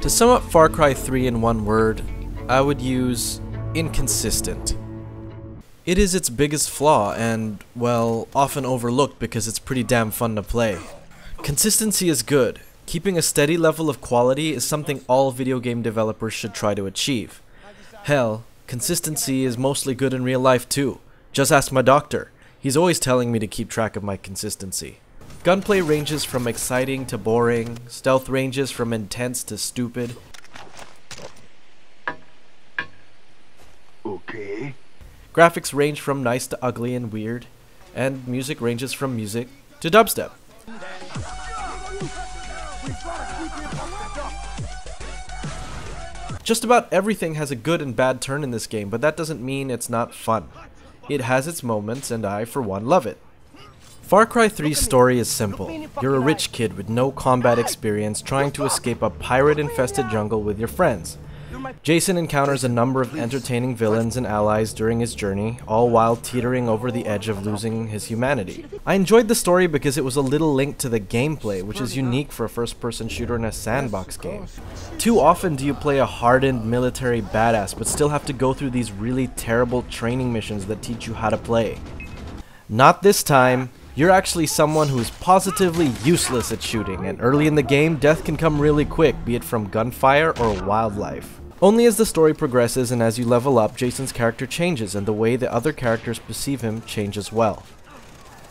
To sum up Far Cry 3 in one word, I would use inconsistent. It is its biggest flaw and, well, often overlooked because it's pretty damn fun to play. Consistency is good. Keeping a steady level of quality is something all video game developers should try to achieve. Hell, consistency is mostly good in real life too. Just ask my doctor. He's always telling me to keep track of my consistency. Gunplay ranges from exciting to boring, stealth ranges from intense to stupid. Okay. Graphics range from nice to ugly and weird, and music ranges from music to dubstep. Just about everything has a good and bad turn in this game, but that doesn't mean it's not fun. It has its moments, and I, for one, love it. Far Cry 3's story is simple. You're a rich kid with no combat experience trying to escape a pirate-infested jungle with your friends. Jason encounters a number of entertaining villains and allies during his journey, all while teetering over the edge of losing his humanity. I enjoyed the story because it was a little linked to the gameplay, which is unique for a first-person shooter in a sandbox game. Too often do you play a hardened military badass but still have to go through these really terrible training missions that teach you how to play. Not this time. You're actually someone who's positively useless at shooting, and early in the game, death can come really quick, be it from gunfire or wildlife. Only as the story progresses and as you level up, Jason's character changes, and the way the other characters perceive him changes well.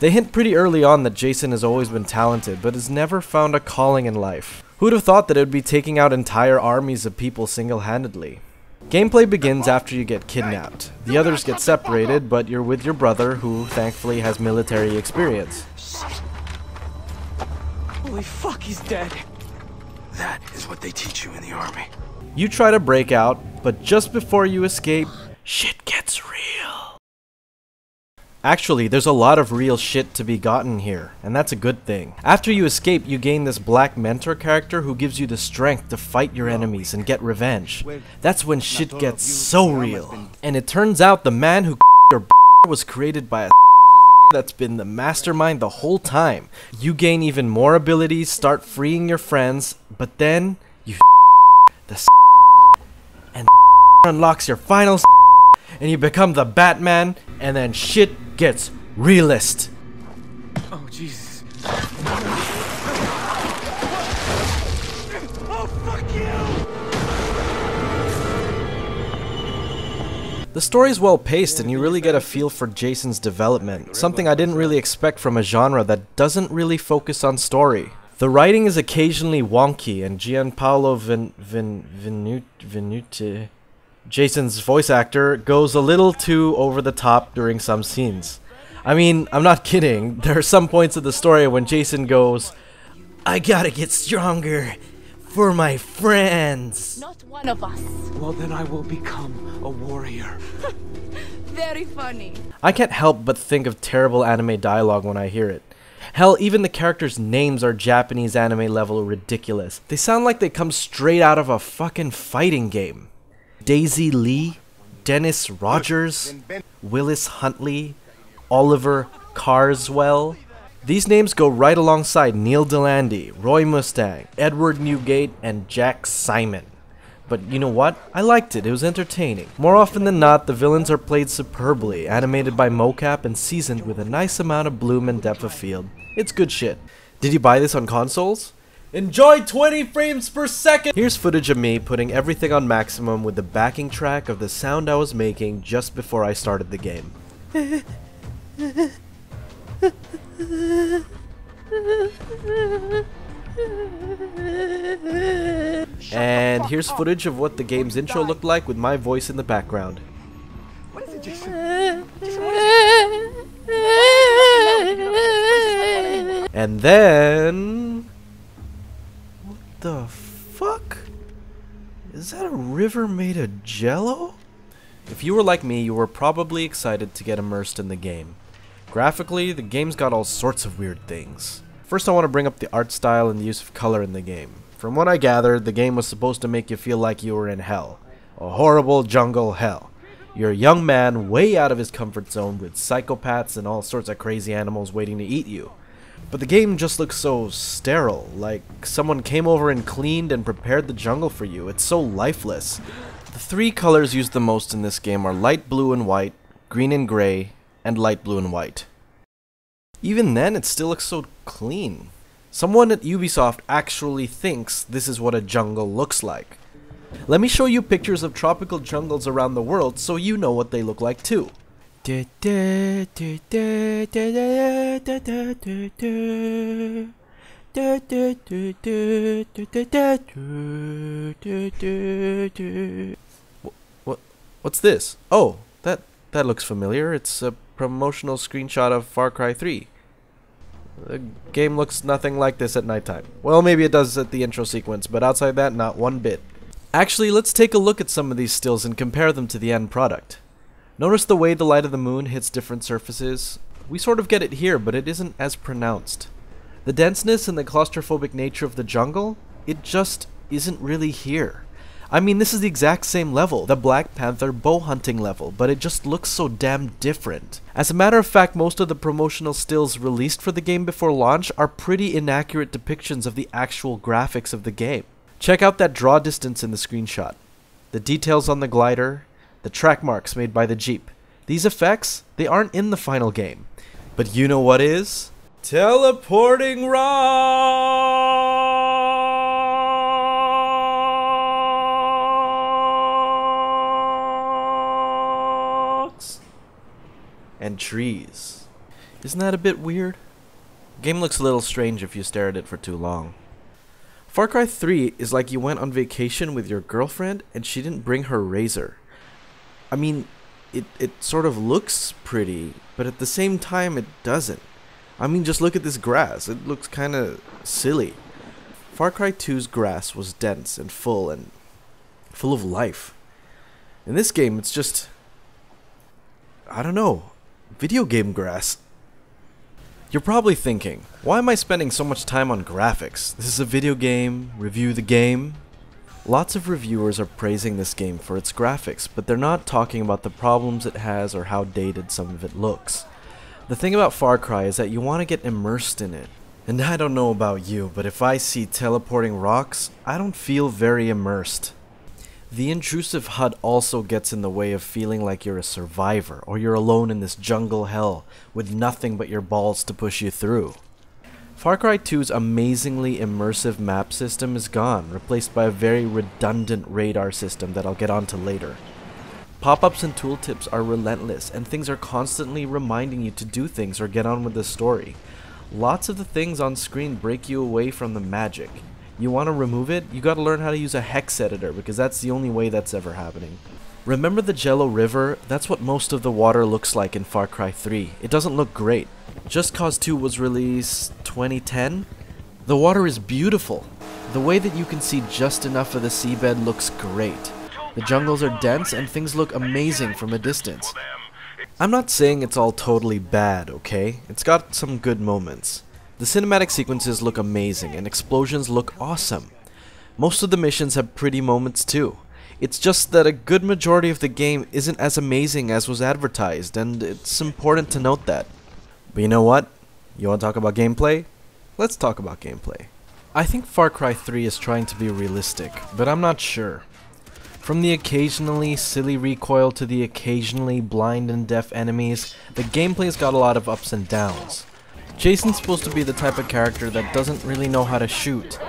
They hint pretty early on that Jason has always been talented, but has never found a calling in life. Who'd have thought that it would be taking out entire armies of people single-handedly? Gameplay begins after you get kidnapped. The others get separated, but you're with your brother, who thankfully has military experience. Holy fuck, he's dead. That is what they teach you in the army. You try to break out, but just before you escape, shit gets real. Actually, there's a lot of real shit to be gotten here, and that's a good thing. After you escape, you gain this black mentor character who gives you the strength to fight your enemies and get revenge. That's when shit gets so real. And it turns out the man who your was created by a that's been the mastermind the whole time. You gain even more abilities, start freeing your friends, but then you the and unlocks your final and you become the Batman, and then shit gets realist. Oh, Jesus. Oh, fuck you! The story's well paced and you really get a feel for Jason's development, something I didn't really expect from a genre that doesn't really focus on story. The writing is occasionally wonky, and Gianpaolo Venuti, Jason's voice actor, goes a little too over the top during some scenes. I mean, I'm not kidding. There are some points of the story when Jason goes, "I gotta get stronger for my friends." Not one of us. Well, then I will become a warrior. Very funny. I can't help but think of terrible anime dialogue when I hear it. Hell, even the characters' names are Japanese anime level ridiculous. They sound like they come straight out of a fucking fighting game. Daisy Lee, Dennis Rogers, Willis Huntley, Oliver Carswell. These names go right alongside Neil Delandy, Roy Mustang, Edward Newgate, and Jack Simon. But you know what? I liked it. It was entertaining. More often than not, the villains are played superbly, animated by mocap and seasoned with a nice amount of bloom and depth of field. It's good shit. Did you buy this on consoles? Enjoy 20 frames per second! Here's footage of me putting everything on maximum with the backing track of the sound I was making just before I started the game. And here's footage of what the game's intro looked like with my voice in the background. What is it, Jason? And then... what the fuck? Is that a river made of jello? If you were like me, you were probably excited to get immersed in the game. Graphically, the game's got all sorts of weird things. First, I want to bring up the art style and the use of color in the game. From what I gathered, the game was supposed to make you feel like you were in hell. A horrible jungle hell. You're a young man way out of his comfort zone with psychopaths and all sorts of crazy animals waiting to eat you. But the game just looks so sterile, like someone came over and cleaned and prepared the jungle for you. It's so lifeless. The three colors used the most in this game are light blue and white, green and gray, and light blue and white. Even then, it still looks so clean. Someone at Ubisoft actually thinks this is what a jungle looks like. Let me show you pictures of tropical jungles around the world so you know what they look like too. What's this? Oh, that looks familiar. It's a promotional screenshot of Far Cry 3. The game looks nothing like this at nighttime. Well, maybe it does at the intro sequence, but outside that, not one bit. Actually, let's take a look at some of these stills and compare them to the end product. Notice the way the light of the moon hits different surfaces? We sort of get it here, but it isn't as pronounced. The denseness and the claustrophobic nature of the jungle, it just isn't really here. I mean, this is the exact same level, the Black Panther bow hunting level, but it just looks so damn different. As a matter of fact, most of the promotional stills released for the game before launch are pretty inaccurate depictions of the actual graphics of the game. Check out that draw distance in the screenshot, the details on the glider, the track marks made by the Jeep. These effects, they aren't in the final game. But you know what is? Teleporting rocks and trees. Isn't that a bit weird? The game looks a little strange if you stare at it for too long. Far Cry 3 is like you went on vacation with your girlfriend and she didn't bring her razor. I mean, it sort of looks pretty, but at the same time it doesn't. I mean, just look at this grass. It looks kind of silly. Far Cry 2's grass was dense and full of life. In this game, it's just, I don't know, video game grass. You're probably thinking, why am I spending so much time on graphics? This is a video game, review the game. Lots of reviewers are praising this game for its graphics, but they're not talking about the problems it has or how dated some of it looks. The thing about Far Cry is that you want to get immersed in it. And I don't know about you, but if I see teleporting rocks, I don't feel very immersed. The intrusive HUD also gets in the way of feeling like you're a survivor, or you're alone in this jungle hell with nothing but your balls to push you through. Far Cry 2's amazingly immersive map system is gone, replaced by a very redundant radar system that I'll get onto later. Pop-ups and tooltips are relentless, and things are constantly reminding you to do things or get on with the story. Lots of the things on screen break you away from the magic. You want to remove it? You gotta learn how to use a hex editor, because that's the only way that's ever happening. Remember the Jello River? That's what most of the water looks like in Far Cry 3. It doesn't look great. Just Cause 2 was released 2010? The water is beautiful. The way that you can see just enough of the seabed looks great. The jungles are dense and things look amazing from a distance. I'm not saying it's all totally bad, okay? It's got some good moments. The cinematic sequences look amazing and explosions look awesome. Most of the missions have pretty moments too. It's just that a good majority of the game isn't as amazing as was advertised, and it's important to note that. But you know what? You want to talk about gameplay? Let's talk about gameplay. I think Far Cry 3 is trying to be realistic, but I'm not sure. From the occasionally silly recoil to the occasionally blind and deaf enemies, the gameplay's got a lot of ups and downs. Jason's supposed to be the type of character that doesn't really know how to shoot,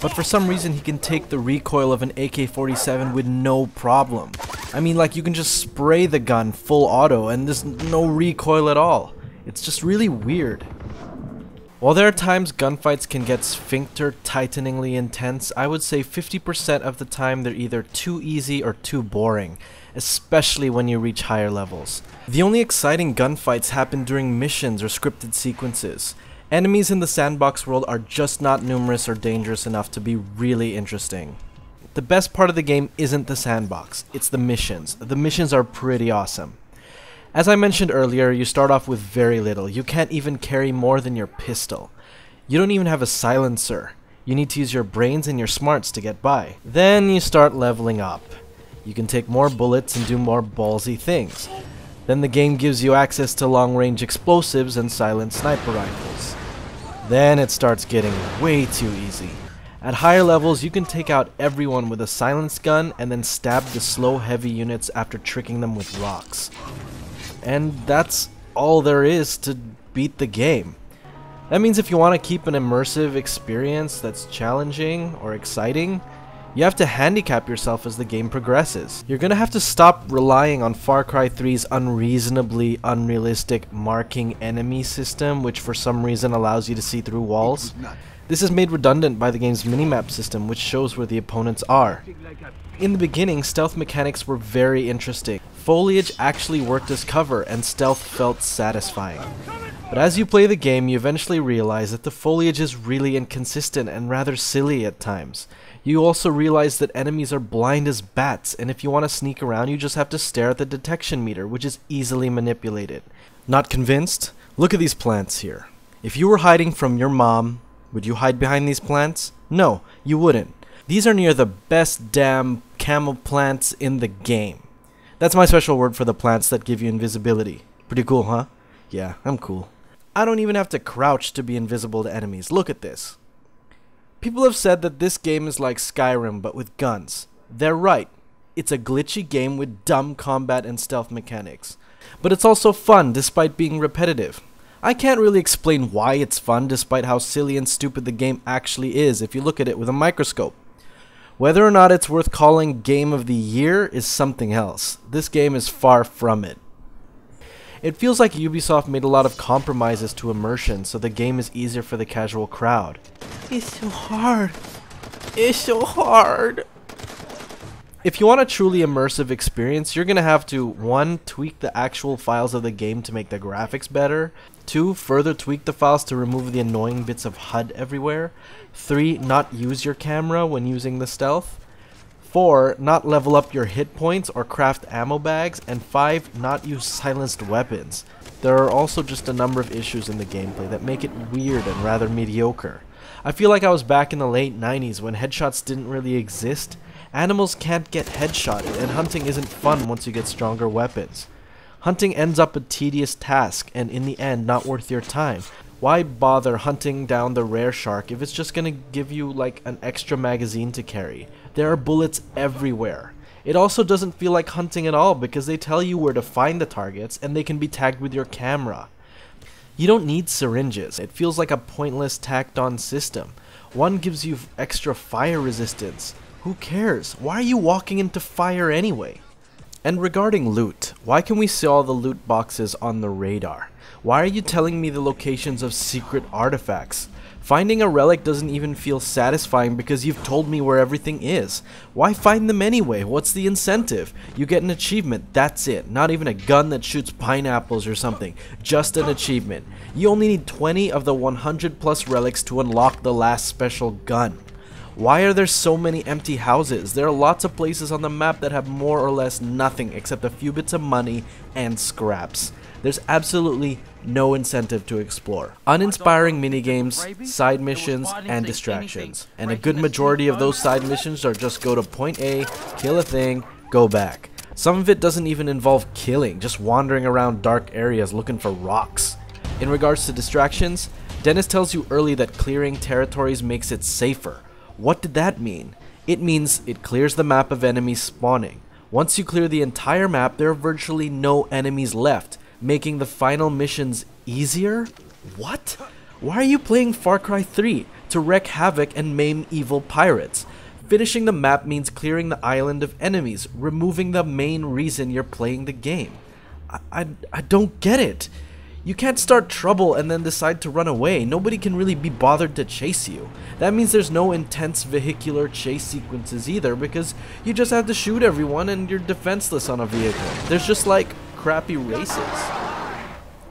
but for some reason he can take the recoil of an AK-47 with no problem. I mean, like, you can just spray the gun full auto and there's no recoil at all. It's just really weird. While there are times gunfights can get sphincter-tighteningly intense, I would say 50% of the time they're either too easy or too boring, especially when you reach higher levels. The only exciting gunfights happen during missions or scripted sequences. Enemies in the sandbox world are just not numerous or dangerous enough to be really interesting. The best part of the game isn't the sandbox, it's the missions. The missions are pretty awesome. As I mentioned earlier, you start off with very little. You can't even carry more than your pistol. You don't even have a silencer. You need to use your brains and your smarts to get by. Then you start leveling up. You can take more bullets and do more ballsy things. Then the game gives you access to long-range explosives and silent sniper rifles. Then it starts getting way too easy. At higher levels, you can take out everyone with a silenced gun and then stab the slow heavy units after tricking them with rocks. And that's all there is to beat the game. That means if you want to keep an immersive experience that's challenging or exciting, you have to handicap yourself as the game progresses. You're gonna have to stop relying on Far Cry 3's unreasonably unrealistic marking enemy system, which for some reason allows you to see through walls. This is made redundant by the game's minimap system, which shows where the opponents are. In the beginning, stealth mechanics were very interesting. Foliage actually worked as cover, and stealth felt satisfying. But as you play the game, you eventually realize that the foliage is really inconsistent and rather silly at times. You also realize that enemies are blind as bats, and if you want to sneak around, you just have to stare at the detection meter, which is easily manipulated. Not convinced? Look at these plants here. If you were hiding from your mom, would you hide behind these plants? No, you wouldn't. These are near the best damn camel plants in the game. That's my special word for the plants that give you invisibility. Pretty cool, huh? Yeah, I'm cool. I don't even have to crouch to be invisible to enemies. Look at this. People have said that this game is like Skyrim, but with guns. They're right. It's a glitchy game with dumb combat and stealth mechanics. But it's also fun, despite being repetitive. I can't really explain why it's fun, despite how silly and stupid the game actually is if you look at it with a microscope. Whether or not it's worth calling Game of the Year is something else. This game is far from it. It feels like Ubisoft made a lot of compromises to immersion, so the game is easier for the casual crowd. It's so hard. It's so hard. If you want a truly immersive experience, you're going to have to 1. Tweak the actual files of the game to make the graphics better, 2. Further tweak the files to remove the annoying bits of HUD everywhere, 3. Not use your camera when using the stealth, 4. Not level up your hit points or craft ammo bags, and 5. Not use silenced weapons. There are also just a number of issues in the gameplay that make it weird and rather mediocre. I feel like I was back in the late 90s when headshots didn't really exist. Animals can't get headshotted, and hunting isn't fun once you get stronger weapons. Hunting ends up a tedious task, and in the end, not worth your time. Why bother hunting down the rare shark if it's just gonna give you like an extra magazine to carry? There are bullets everywhere. It also doesn't feel like hunting at all because they tell you where to find the targets and they can be tagged with your camera. You don't need syringes. It feels like a pointless tacked on system. One gives you extra fire resistance. Who cares? Why are you walking into fire anyway? And regarding loot, why can we see all the loot boxes on the radar? Why are you telling me the locations of secret artifacts? Finding a relic doesn't even feel satisfying because you've told me where everything is. Why find them anyway? What's the incentive? You get an achievement, that's it. Not even a gun that shoots pineapples or something. Just an achievement. You only need 20 of the 100 plus relics to unlock the last special gun. Why are there so many empty houses? There are lots of places on the map that have more or less nothing except a few bits of money and scraps. There's absolutely no incentive to explore. Uninspiring minigames, side missions, and distractions. And a good majority of those side missions are just go to point A, kill a thing, go back. Some of it doesn't even involve killing, just wandering around dark areas looking for rocks. In regards to distractions, Dennis tells you early that clearing territories makes it safer. What did that mean? It means it clears the map of enemies spawning. Once you clear the entire map, there are virtually no enemies left, making the final missions easier? What? Why are you playing Far Cry 3? To wreak havoc and maim evil pirates. Finishing the map means clearing the island of enemies, removing the main reason you're playing the game. I don't get it. You can't start trouble and then decide to run away. Nobody can really be bothered to chase you. That means there's no intense vehicular chase sequences either because you just have to shoot everyone and you're defenseless on a vehicle. There's just like crappy races.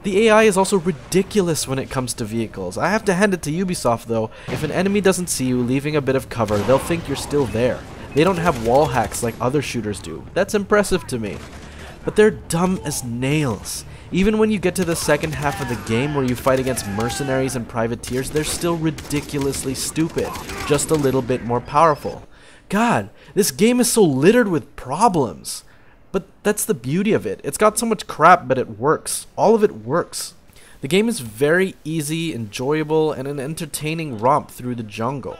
The AI is also ridiculous when it comes to vehicles. I have to hand it to Ubisoft though. If an enemy doesn't see you leaving a bit of cover, they'll think you're still there. They don't have wall hacks like other shooters do. That's impressive to me. But they're dumb as nails. Even when you get to the second half of the game where you fight against mercenaries and privateers, they're still ridiculously stupid, just a little bit more powerful. God, this game is so littered with problems. But that's the beauty of it. It's got so much crap, but it works. All of it works. The game is very easy, enjoyable, and an entertaining romp through the jungle.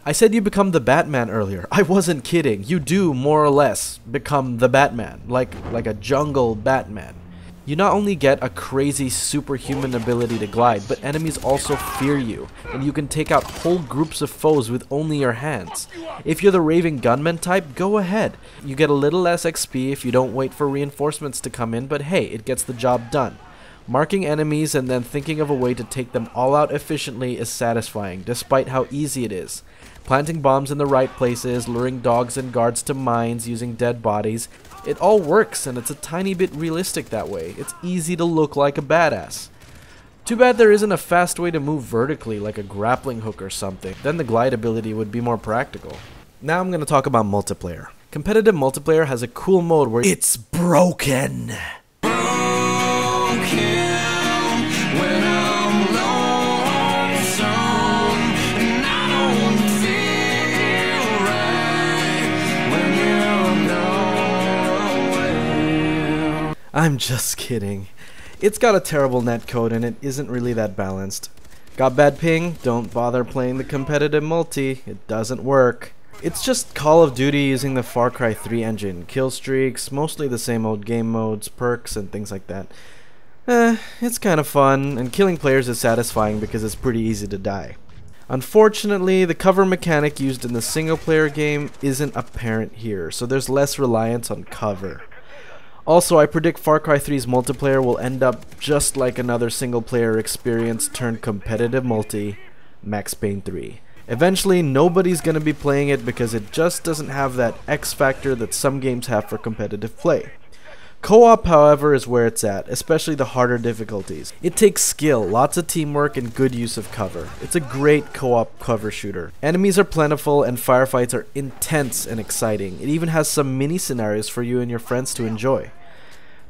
I said you become the Batman earlier. I wasn't kidding. You do, more or less, become the Batman, like a jungle Batman. You not only get a crazy superhuman ability to glide, but enemies also fear you, and you can take out whole groups of foes with only your hands. If you're the raving gunman type, go ahead. You get a little less XP if you don't wait for reinforcements to come in, but hey, it gets the job done. Marking enemies and then thinking of a way to take them all out efficiently is satisfying, despite how easy it is. Planting bombs in the right places, luring dogs and guards to mines using dead bodies, it all works, and it's a tiny bit realistic that way. It's easy to look like a badass. Too bad there isn't a fast way to move vertically like a grappling hook or something. Then the glide ability would be more practical. Now I'm going to talk about multiplayer. Competitive multiplayer has a cool mode where it's broken. I'm just kidding. It's got a terrible netcode and it isn't really that balanced. Got bad ping? Don't bother playing the competitive multi. It doesn't work. It's just Call of Duty using the Far Cry 3 engine. Kill streaks, mostly the same old game modes, perks, and things like that. It's kind of fun, and killing players is satisfying because it's pretty easy to die. Unfortunately, the cover mechanic used in the single player game isn't apparent here, so there's less reliance on cover. Also, I predict Far Cry 3's multiplayer will end up just like another single-player experience turned competitive multi, Max Payne 3. Eventually, nobody's gonna be playing it because it just doesn't have that X factor that some games have for competitive play. Co-op, however, is where it's at, especially the harder difficulties. It takes skill, lots of teamwork, and good use of cover. It's a great co-op cover shooter. Enemies are plentiful, and firefights are intense and exciting. It even has some mini scenarios for you and your friends to enjoy.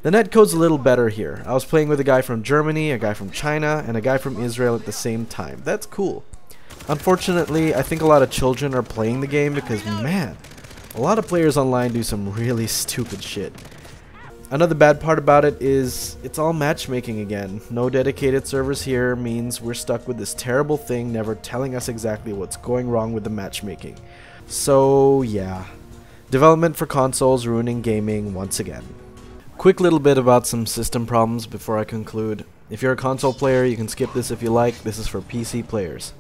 The netcode's a little better here. I was playing with a guy from Germany, a guy from China, and a guy from Israel at the same time. That's cool. Unfortunately, I think a lot of children are playing the game because, man, a lot of players online do some really stupid shit. Another bad part about it is it's all matchmaking again. No dedicated servers here means we're stuck with this terrible thing never telling us exactly what's going wrong with the matchmaking. So yeah, development for consoles ruining gaming once again. Quick little bit about some system problems before I conclude. If you're a console player, you can skip this if you like. This is for PC players.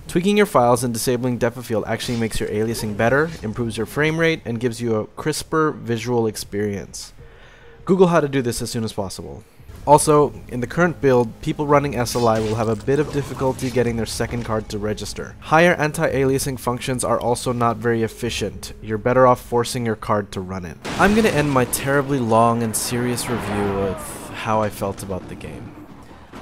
Tweaking your files and disabling depth of field actually makes your aliasing better, improves your frame rate, and gives you a crisper visual experience. Google how to do this as soon as possible. Also, in the current build, people running SLI will have a bit of difficulty getting their second card to register. Higher anti-aliasing functions are also not very efficient. You're better off forcing your card to run it. I'm gonna end my terribly long and serious review with how I felt about the game.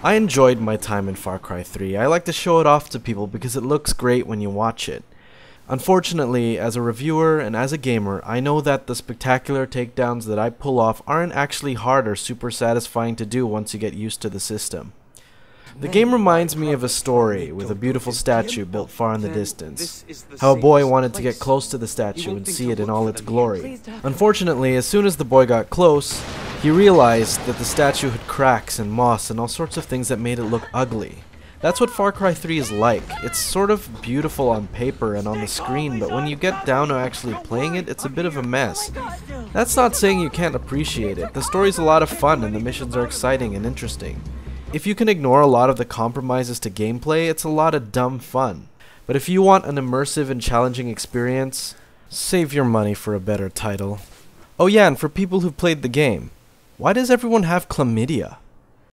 I enjoyed my time in Far Cry 3. I like to show it off to people because it looks great when you watch it. Unfortunately, as a reviewer and as a gamer, I know that the spectacular takedowns that I pull off aren't actually hard or super satisfying to do once you get used to the system. The game reminds me of a story with a beautiful statue built far in the distance. How a boy wanted to get close to the statue and see it in all its glory. Unfortunately, as soon as the boy got close, he realized that the statue had cracks and moss and all sorts of things that made it look ugly. That's what Far Cry 3 is like. It's sort of beautiful on paper and on the screen, but when you get down to actually playing it, it's a bit of a mess. That's not saying you can't appreciate it. The story's a lot of fun and the missions are exciting and interesting. If you can ignore a lot of the compromises to gameplay, it's a lot of dumb fun. But if you want an immersive and challenging experience, save your money for a better title. Oh yeah, and for people who've played the game, why does everyone have chlamydia?